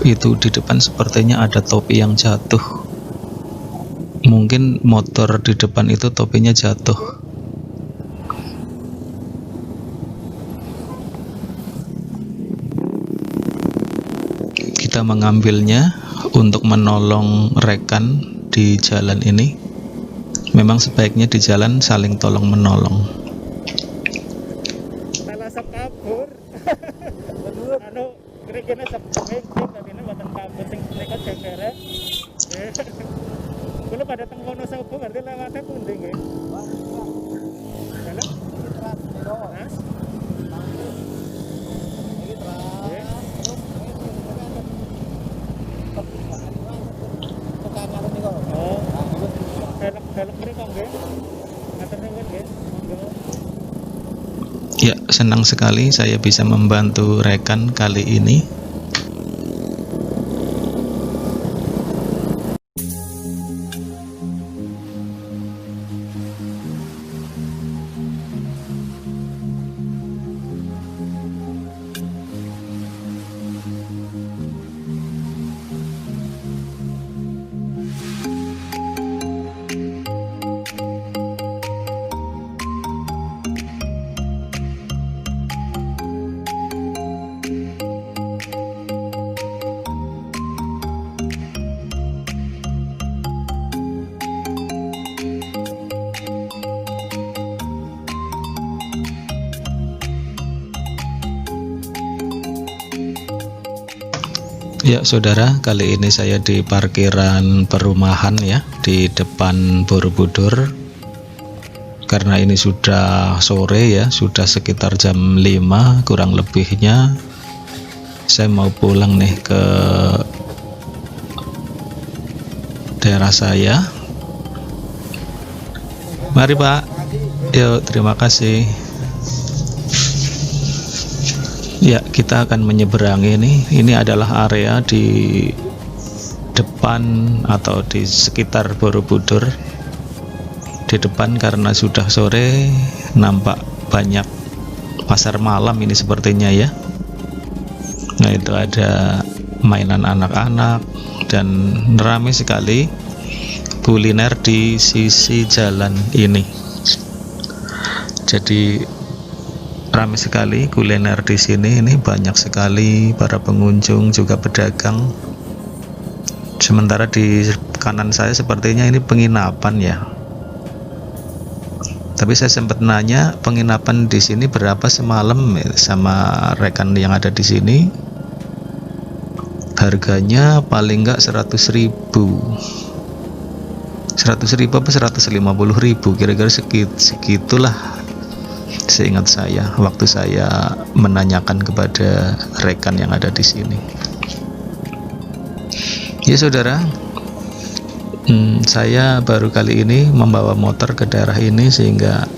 Itu di depan sepertinya ada topi yang jatuh. Mungkin motor di depan itu topinya jatuh. Kita mengambilnya untuk menolong rekan di jalan ini. Memang sebaiknya di jalan saling tolong menolong. Talasap kabur. Anu kira-kira sepengin tadi ini buatan kabur sing mereka jengkere. Kalau pada teng Wonosobo berarti lewatnya pundi nggih? Dalam? Mas? Oh, belok mriko nggih. Ngatur nuwun nggih. Monggo. Ya, senang sekali saya bisa membantu rekan kali ini. Ya saudara, kali ini saya di parkiran perumahan ya, di depan Borobudur. Karena ini sudah sore ya, sudah sekitar jam 5 kurang lebihnya. Saya mau pulang nih ke daerah saya. Mari Pak. Yuk, terima kasih. Ya, kita akan menyeberangi ini. Ini adalah area di depan atau di sekitar Borobudur. Di depan karena sudah sore, nampak banyak pasar malam ini sepertinya ya. Nah, itu ada mainan anak-anak dan ramai sekali kuliner di sisi jalan ini. Jadi ramai sekali kuliner di sini. Ini banyak sekali para pengunjung juga pedagang. Sementara di kanan saya sepertinya ini penginapan ya. Tapi saya sempat nanya penginapan di sini berapa semalam sama rekan yang ada di sini. Harganya paling enggak 100.000. 100.000 apa 150.000 kira-kira segitulah. Seingat saya waktu saya menanyakan kepada rekan yang ada di sini. Ya saudara, saya baru kali ini membawa motor ke daerah ini sehingga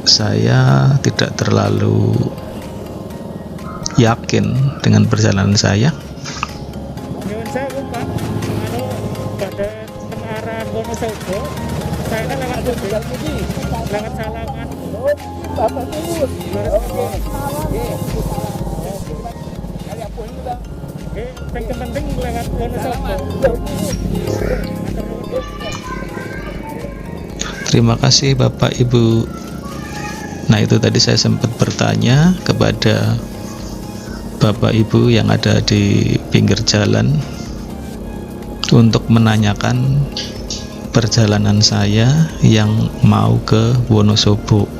saya tidak terlalu yakin dengan perjalanan saya. Nyuwun sewu Pak. Anu badhe teng arah Wonosobo. Saya kan lewat pundi? Lewat Salaman. Bapak nuwun. Yang penting lewat Wonosobo. Terima kasih Bapak Ibu. Nah, itu tadi saya sempat bertanya kepada Bapak Ibu yang ada di pinggir jalan untuk menanyakan perjalanan saya yang mau ke Wonosobo.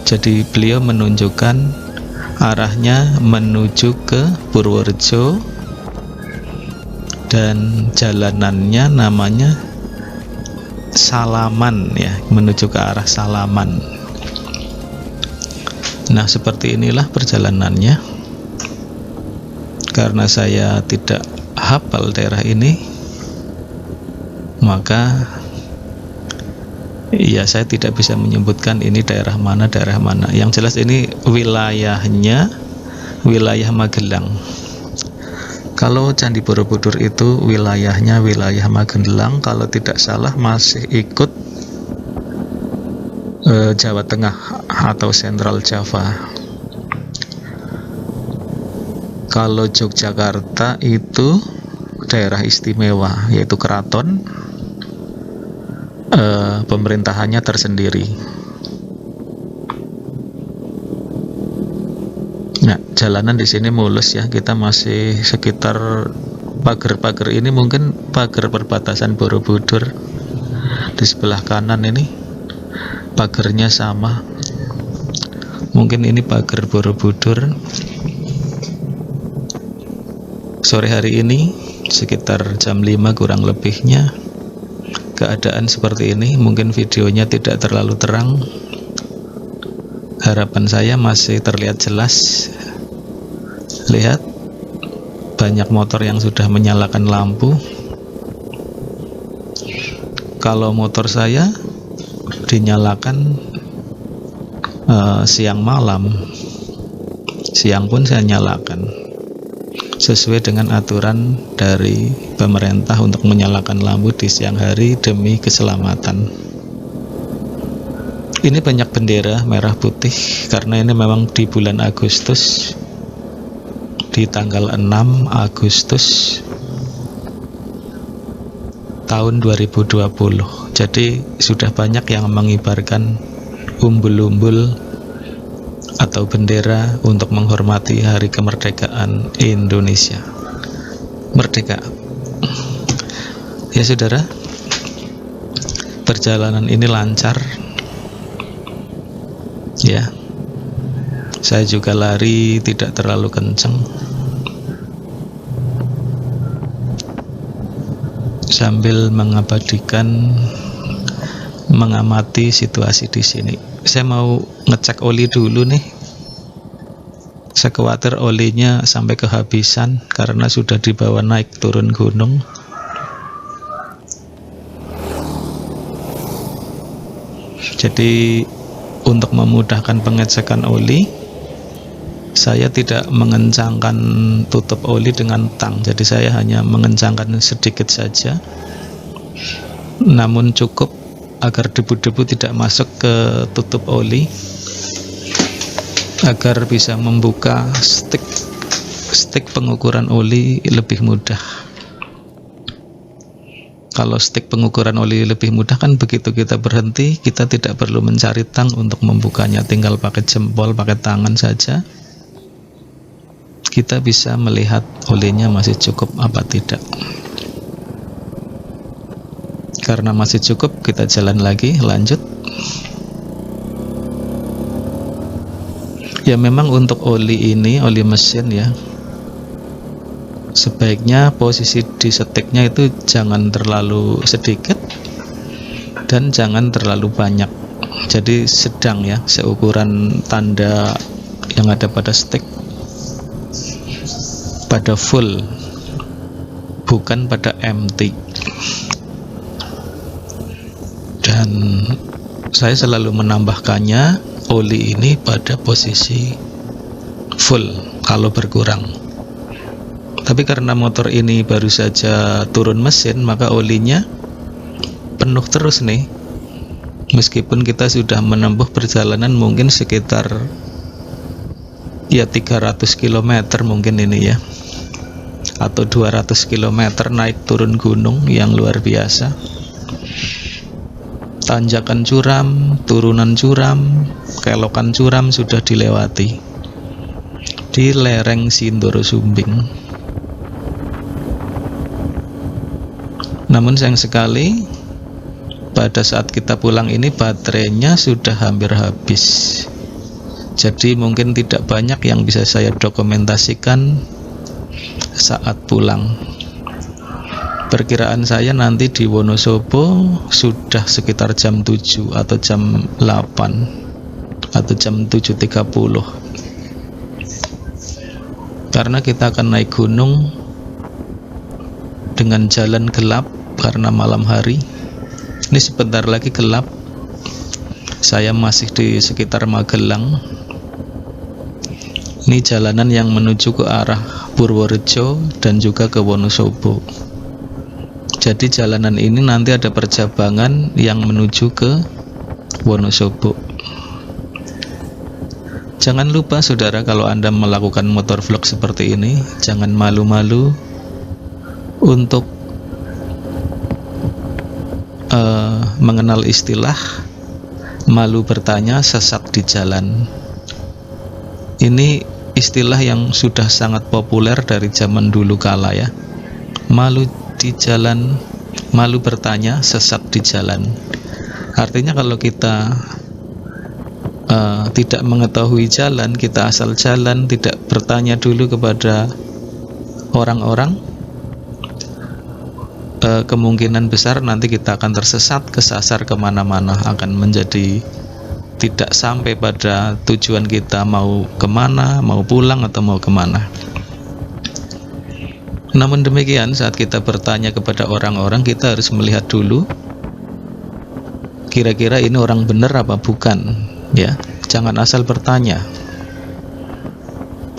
Jadi beliau menunjukkan arahnya menuju ke Purworejo dan jalanannya namanya Salaman ya, menuju ke arah Salaman. Nah, seperti inilah perjalanannya. Karena saya tidak hafal daerah ini, maka ya saya tidak bisa menyebutkan ini daerah mana. Yang jelas ini wilayahnya wilayah Magelang. Kalau Candi Borobudur itu wilayahnya wilayah Magelang, kalau tidak salah masih ikut Jawa Tengah atau Sentral Java. Kalau Yogyakarta itu daerah istimewa, yaitu keraton, pemerintahannya tersendiri. Nah, jalanan di sini mulus ya. Kita masih sekitar pagar-pagar ini, mungkin pagar perbatasan Borobudur. Di sebelah kanan ini pagarnya sama. Mungkin ini pagar Borobudur. Sore hari ini sekitar jam 5 kurang lebihnya keadaan seperti ini. Mungkin videonya tidak terlalu terang. Harapan saya masih terlihat jelas. Lihat, banyak motor yang sudah menyalakan lampu. Kalau motor saya dinyalakan siang malam, siang pun saya nyalakan sesuai dengan aturan dari pemerintah untuk menyalakan lampu di siang hari demi keselamatan. Ini banyak bendera merah putih karena ini memang di bulan Agustus, di tanggal 6 Agustus tahun 2020. Jadi sudah banyak yang mengibarkan umbul-umbul atau bendera untuk menghormati hari kemerdekaan Indonesia. Merdeka. Ya saudara, perjalanan ini lancar. Ya, saya juga lari tidak terlalu kencang, sambil mengamati situasi di sini. Saya mau ngecek oli dulu nih. Saya khawatir olinya sampai kehabisan karena sudah dibawa naik turun gunung. Jadi untuk memudahkan pengecekan oli, saya tidak mengencangkan tutup oli dengan tang. Jadi saya hanya mengencangkan sedikit saja, namun cukup agar debu-debu tidak masuk ke tutup oli, agar bisa membuka stik pengukuran oli lebih mudah. Kalau stik pengukuran oli lebih mudah kan begitu kita berhenti, kita tidak perlu mencari tang untuk membukanya, tinggal pakai jempol, pakai tangan saja. Kita bisa melihat olinya masih cukup apa tidak. Karena masih cukup, kita jalan lagi, lanjut. Ya memang untuk oli ini, oli mesin ya, sebaiknya posisi di setiknya itu jangan terlalu sedikit dan jangan terlalu banyak. Jadi sedang ya, seukuran tanda yang ada pada stik, pada full, bukan pada empty. Dan saya selalu menambahkannya oli ini pada posisi full kalau berkurang. Tapi karena motor ini baru saja turun mesin, maka olinya penuh terus nih. Meskipun kita sudah menempuh perjalanan mungkin sekitar ya 300 km mungkin ini ya, atau 200 km naik turun gunung yang luar biasa. Tanjakan curam, turunan curam, kelokan curam sudah dilewati di lereng Sindoro Sumbing. Namun sayang sekali pada saat kita pulang ini baterainya sudah hampir habis. Jadi mungkin tidak banyak yang bisa saya dokumentasikan saat pulang. Perkiraan saya nanti di Wonosobo sudah sekitar jam 7 atau jam 8 atau jam 7.30. Karena kita akan naik gunung dengan jalan gelap karena malam hari. Ini sebentar lagi gelap. Saya masih di sekitar Magelang. Ini jalanan yang menuju ke arah Purworejo dan juga ke Wonosobo. Jadi jalanan ini nanti ada percabangan yang menuju ke Wonosobo. Jangan lupa saudara, kalau Anda melakukan motovlog seperti ini, jangan malu-malu untuk mengenal istilah malu bertanya, sesat di jalan. Ini istilah yang sudah sangat populer dari zaman dulu kala ya. Malu di jalan, malu bertanya, sesat di jalan. Artinya kalau kita tidak mengetahui jalan, kita asal jalan, tidak bertanya dulu kepada orang-orang, kemungkinan besar nanti kita akan tersesat, kesasar kemana-mana, akan menjadi tidak sampai pada tujuan kita, mau kemana, mau pulang atau mau kemana. Namun demikian, saat kita bertanya kepada orang-orang, kita harus melihat dulu kira-kira ini orang benar apa bukan ya. Jangan asal bertanya.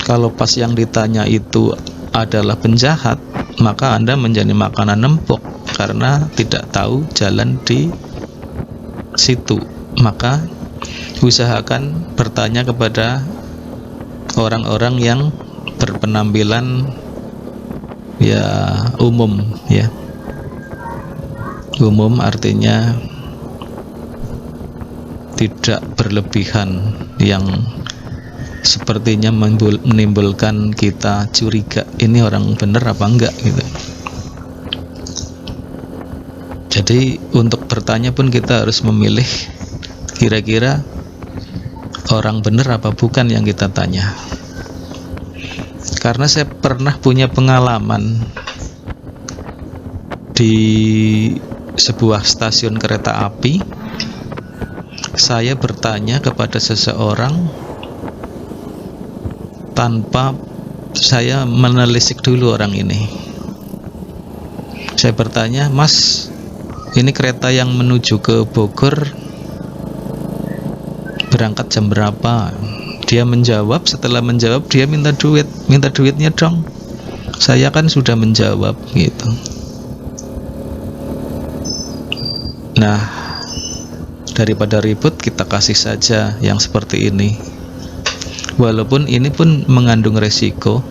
Kalau pas yang ditanya itu adalah penjahat, maka Anda menjadi makanan empuk karena tidak tahu jalan di situ. Maka usahakan bertanya kepada orang-orang yang berpenampilan ya umum ya. Umum artinya tidak berlebihan, yang sepertinya menimbulkan kita curiga, ini orang bener apa enggak gitu. Jadi untuk bertanya pun kita harus memilih kira-kira orang bener apa bukan yang kita tanya. Karena saya pernah punya pengalaman di sebuah stasiun kereta api. Saya bertanya kepada seseorang tanpa saya menelisik dulu orang ini. Saya bertanya, "Mas, ini kereta yang menuju ke Bogor berangkat jam berapa?" Dia menjawab, setelah menjawab dia minta duitnya dong. Saya kan sudah menjawab gitu. Nah, daripada ribut, kita kasih saja yang seperti ini. Walaupun ini pun mengandung resiko.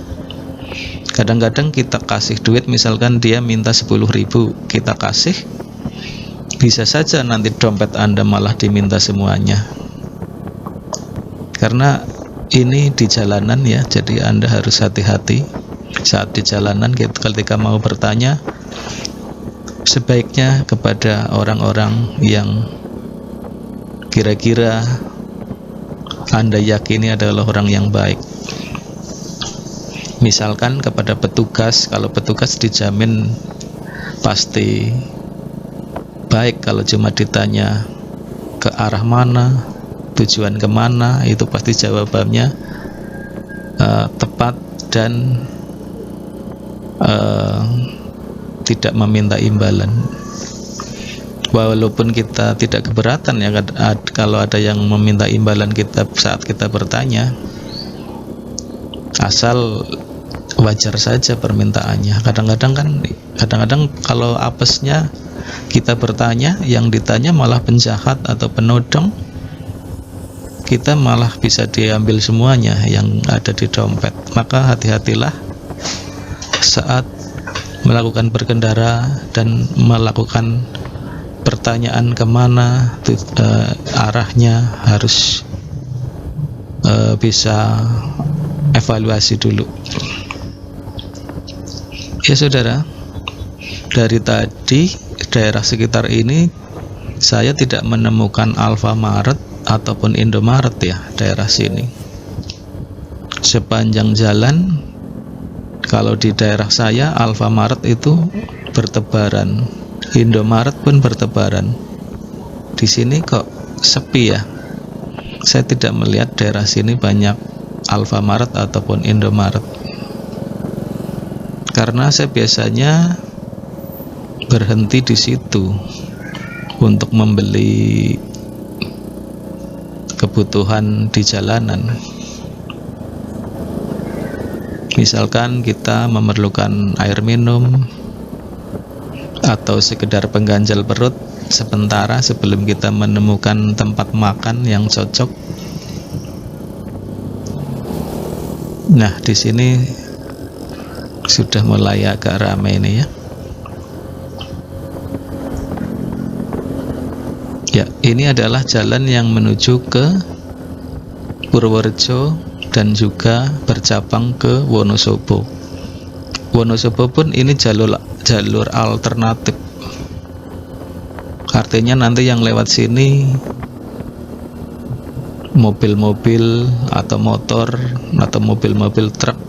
Kadang-kadang kita kasih duit, misalkan dia minta 10.000, kita kasih, bisa saja nanti dompet Anda malah diminta semuanya. Karena ini di jalanan ya, jadi Anda harus hati-hati saat di jalanan. Ketika mau bertanya, sebaiknya kepada orang-orang yang kira-kira Anda yakini adalah orang yang baik. Misalkan kepada petugas, kalau petugas dijamin pasti baik. Kalau cuma ditanya ke arah mana, tujuan kemana, itu pasti jawabannya tepat dan tidak meminta imbalan. Walaupun kita tidak keberatan ya kalau ada yang meminta imbalan kita saat kita bertanya, asal wajar saja permintaannya. Kadang-kadang kalau apesnya kita bertanya, yang ditanya malah penjahat atau penodong, kita malah bisa diambil semuanya yang ada di dompet. Maka hati-hatilah saat melakukan berkendara dan melakukan pertanyaan kemana, arahnya harus bisa evaluasi dulu. Ya saudara, dari tadi daerah sekitar ini saya tidak menemukan Alfamaret ataupun Indomaret ya, daerah sini. Sepanjang jalan, kalau di daerah saya Alfamaret itu bertebaran, Indomaret pun bertebaran. Di sini kok sepi ya. Saya tidak melihat daerah sini banyak Alfamaret ataupun Indomaret. Karena saya biasanya berhenti di situ untuk membeli kebutuhan di jalanan. Misalkan kita memerlukan air minum atau sekedar pengganjal perut sementara sebelum kita menemukan tempat makan yang cocok. Nah, di sini sudah mulai agak ramai ini ya. Ya, ini adalah jalan yang menuju ke Purworejo dan juga bercabang ke Wonosobo. Wonosobo pun ini jalur alternatif. Artinya nanti yang lewat sini mobil-mobil atau motor atau mobil-mobil truk,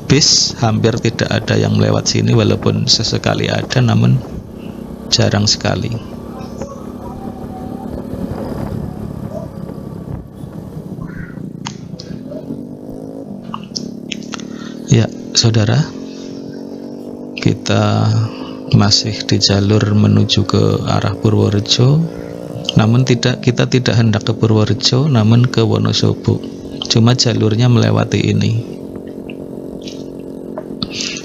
bis hampir tidak ada yang lewat sini, walaupun sesekali ada namun jarang sekali. Ya, saudara, kita masih di jalur menuju ke arah Purworejo, namun kita tidak hendak ke Purworejo namun ke Wonosobo, cuma jalurnya melewati ini.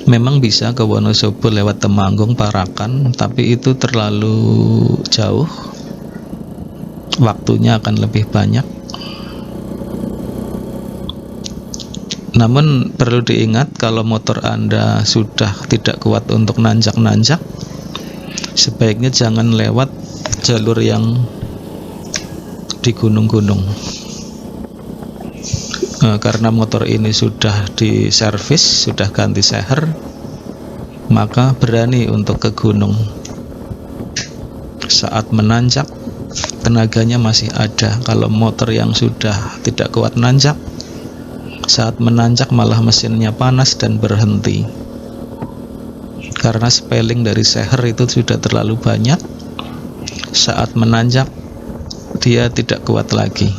Memang bisa ke Wonosobo lewat Temanggung, Parakan, tapi itu terlalu jauh, waktunya akan lebih banyak. Namun perlu diingat, kalau motor Anda sudah tidak kuat untuk nanjak-nanjak, sebaiknya jangan lewat jalur yang di gunung-gunung. Karena motor ini sudah diservis, sudah ganti seher, maka berani untuk ke gunung. Saat menanjak, tenaganya masih ada. Kalau motor yang sudah tidak kuat nanjak, saat menanjak malah mesinnya panas dan berhenti, karena speling dari seher itu sudah terlalu banyak. Saat menanjak dia tidak kuat lagi.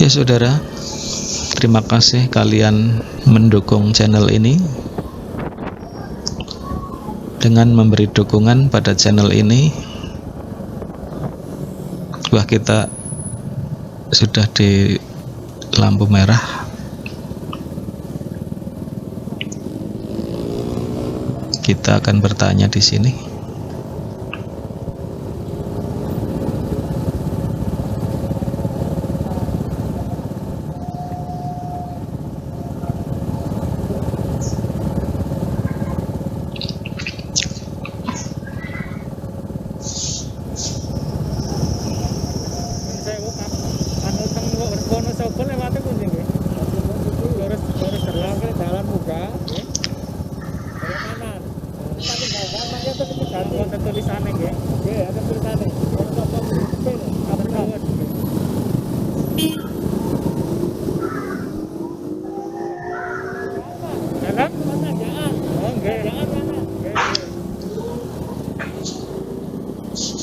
Ya saudara, terima kasih kalian mendukung channel ini. Dengan memberi dukungan pada channel ini, wah, kita sudah di lampu merah. Kita akan bertanya di sini. Wonosobo lewatnya pundi nggih? Lurus terlang ke jalan muka, nggih. Belok kanan. Tapi gambarnya itu ganti wonten tulisane nggih. Nggih, ada tulisane. Wonosobo Pil, Abdul. Jalan mana jalan? Oh, nggih. Jalan mana?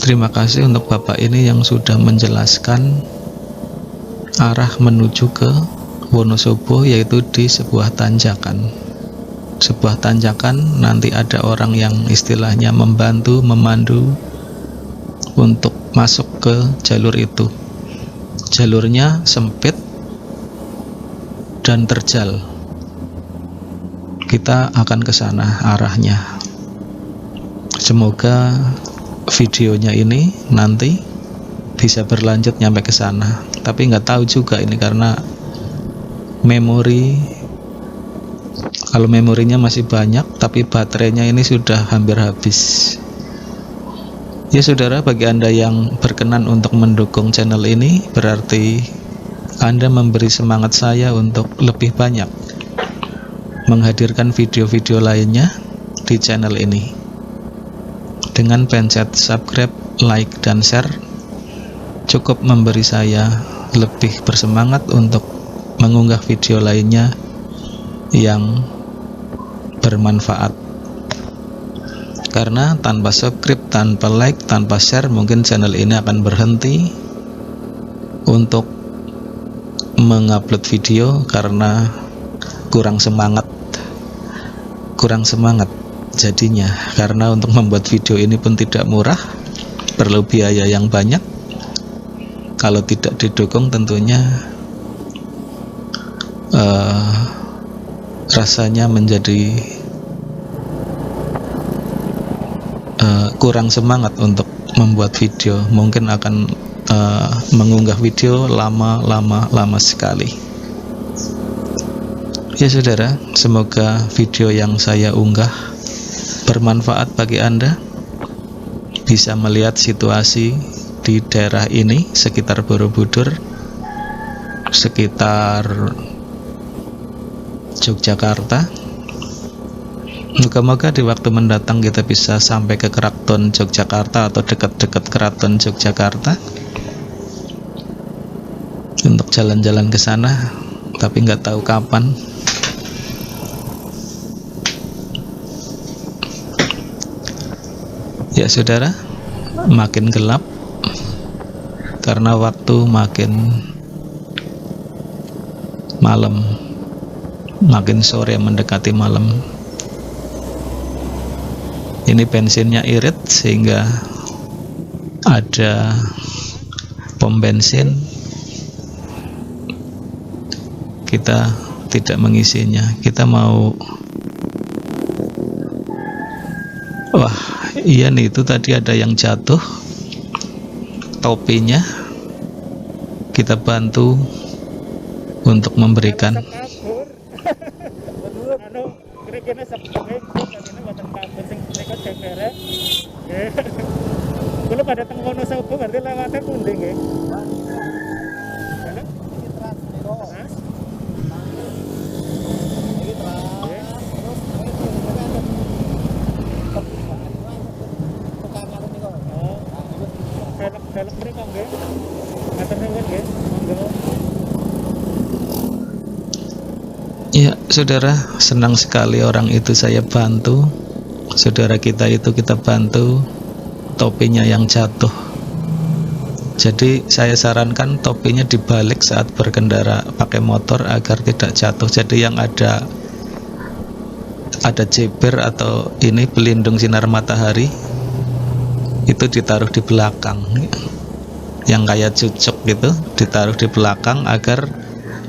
Terima kasih untuk Bapak ini yang sudah menjelaskan arah menuju ke Wonosobo, yaitu di sebuah tanjakan. Sebuah tanjakan, nanti ada orang yang istilahnya membantu, memandu untuk masuk ke jalur itu. Jalurnya sempit dan terjal. Kita akan ke sana arahnya. Semoga videonya ini nanti bisa berlanjut nyampe ke sana. Tapi nggak tahu juga ini, karena memori, kalau memorinya masih banyak tapi baterainya ini sudah hampir habis. Ya saudara, bagi Anda yang berkenan untuk mendukung channel ini, berarti Anda memberi semangat saya untuk lebih banyak menghadirkan video-video lainnya di channel ini. Dengan pencet subscribe, like, dan share cukup memberi saya lebih bersemangat untuk mengunggah video lainnya yang bermanfaat. Karena tanpa subscribe, tanpa like, tanpa share, mungkin channel ini akan berhenti untuk mengupload video karena kurang semangat jadinya. Karena untuk membuat video ini pun tidak murah, perlu biaya yang banyak. Kalau tidak didukung tentunya rasanya menjadi kurang semangat untuk membuat video, mungkin akan mengunggah video lama sekali. Ya saudara, semoga video yang saya unggah bermanfaat bagi Anda, bisa melihat situasi di daerah ini sekitar Borobudur, sekitar Yogyakarta. Moga-moga di waktu mendatang kita bisa sampai ke Keraton Yogyakarta atau dekat-dekat Keraton Yogyakarta untuk jalan-jalan ke sana, tapi nggak tahu kapan. Ya saudara, makin gelap karena waktu makin malam, makin sore mendekati malam. Ini bensinnya irit sehingga ada pom bensin, kita tidak mengisinya. Kita mau, wah iya nih, itu tadi ada yang jatuh topinya, kita bantu untuk memberikan. Kalau pada tengkono saupo berarti lewatnya pundi nggih. Velg mriko nggih. Matur nuwun nggih. Monggo. Ya saudara, senang sekali orang itu saya bantu, saudara kita itu kita bantu, topinya yang jatuh. Jadi saya sarankan topinya dibalik saat berkendara pakai motor agar tidak jatuh. Jadi yang ada jeber atau ini pelindung sinar matahari itu ditaruh di belakang, yang kayak cucuk gitu ditaruh di belakang agar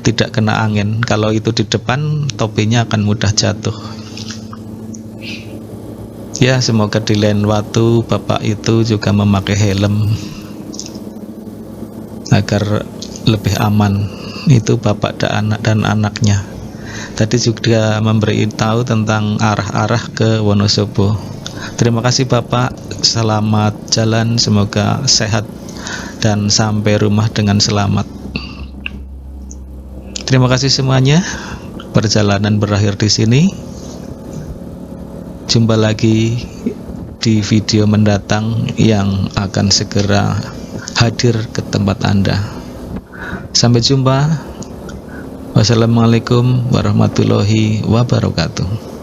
tidak kena angin. Kalau itu di depan, topinya akan mudah jatuh. Ya, semoga di lain waktu Bapak itu juga memakai helm agar lebih aman. Itu Bapak dan anaknya. Tadi juga memberi tahu tentang arah-arah ke Wonosobo. Terima kasih Bapak, selamat jalan, semoga sehat dan sampai rumah dengan selamat. Terima kasih semuanya. Perjalanan berakhir di sini. Jumpa lagi di video mendatang yang akan segera hadir ke tempat Anda. Sampai jumpa. Wassalamualaikum warahmatullahi wabarakatuh.